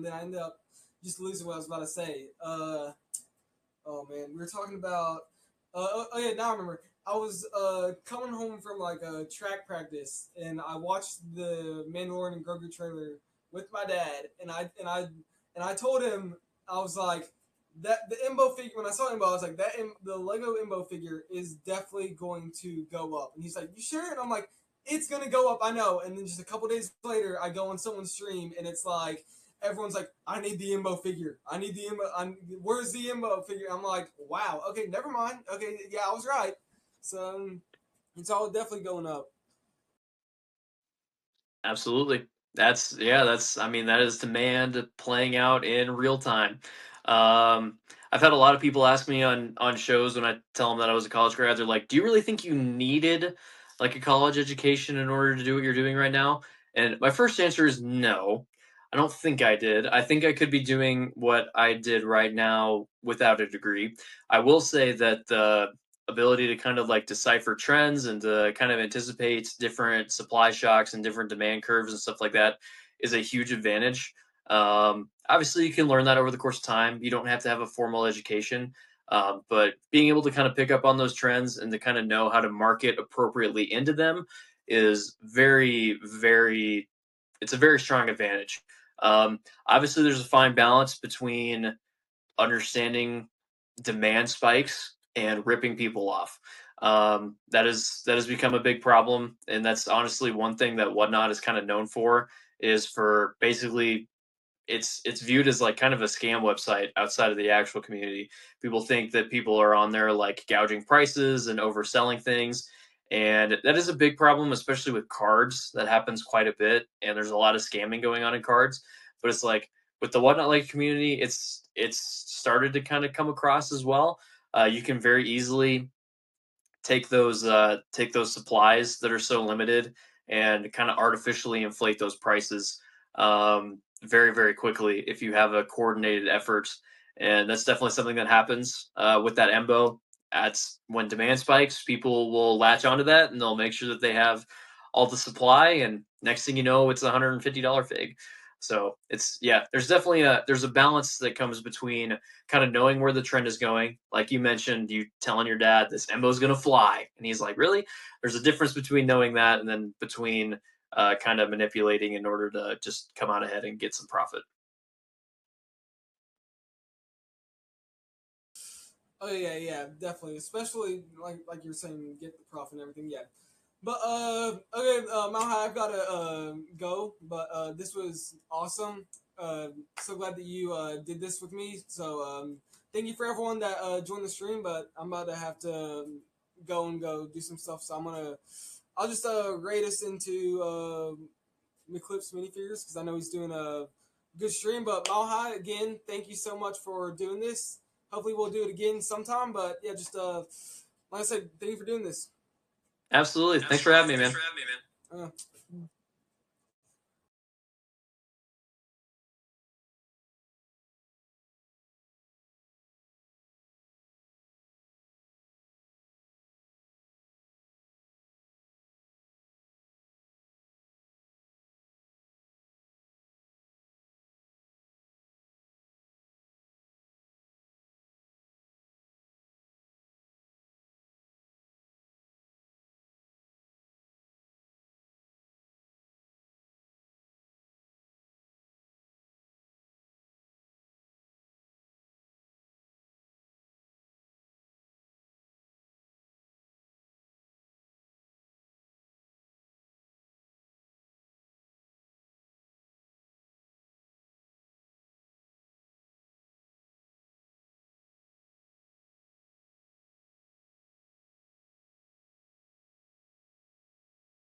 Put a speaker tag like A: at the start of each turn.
A: and then I ended up just losing what I was about to say. Oh man, we were talking about. Oh yeah, now I remember. I was coming home from like a track practice, and I watched the Mandalorian and Grogu trailer with my dad, and I told him, I was like, that the Imbo figure, when I saw Imbo, I was like, the Lego Imbo figure is definitely going to go up, and he's like, you sure? And I'm like, it's gonna go up, I know. And then just a couple days later, I go on someone's stream, and it's like everyone's like, I need the Imbo figure. I need the Imbo. Where's the Imbo figure? I'm like, wow. Okay, never mind. Okay, yeah, I was right. So it's all definitely going up.
B: Absolutely. That's I mean that is demand playing out in real time. I've had a lot of people ask me on shows when I tell them that I was a college grad. They're like, "Do you really think you needed like a college education in order to do what you're doing right now?" And my first answer is no. I don't think I did. I think I could be doing what I did right now without a degree. I will say that the ability to kind of like decipher trends and to kind of anticipate different supply shocks and different demand curves and stuff like that is a huge advantage. Obviously, you can learn that over the course of time. You don't have to have a formal education, but being able to kind of pick up on those trends and to kind of know how to market appropriately into them is it's a very strong advantage. Obviously, there's a fine balance between understanding demand spikes and ripping people off. That has become a big problem, and that's honestly one thing that Whatnot is kind of known for is for basically it's viewed as like kind of a scam website outside of the actual community. People think that people are on there like gouging prices and overselling things. And that is a big problem, especially with cards. That happens quite a bit, and there's a lot of scamming going on in cards. But it's like with the Whatnot like community, it's started to kind of come across as well. You can very easily take those supplies that are so limited and kind of artificially inflate those prices very quickly if you have a coordinated effort. And that's definitely something that happens with that embo. That's when demand spikes, people will latch onto that and they'll make sure that they have all the supply. And next thing you know, it's a $150 fig. So it's yeah, there's a balance that comes between kind of knowing where the trend is going. Like you mentioned, you telling your dad this Embo's gonna fly, and he's like, "Really?" There's a difference between knowing that and then between kind of manipulating in order to just come out ahead and get some profit.
A: Oh yeah, yeah, definitely. Especially like you're saying, get the profit and everything. Yeah. But okay, Malha, I've gotta go. But this was awesome. So glad that you did this with me. So thank you for everyone that joined the stream. But I'm about to have to go do some stuff. So I'll just rate us into Eclipse minifigures because I know he's doing a good stream. But Malhi, again, thank you so much for doing this. Hopefully we'll do it again sometime. But yeah, just like I said, thank you for doing this.
B: Absolutely. Thanks for
A: Absolutely.
B: having me,
A: Thanks
B: man.
A: for having me, man.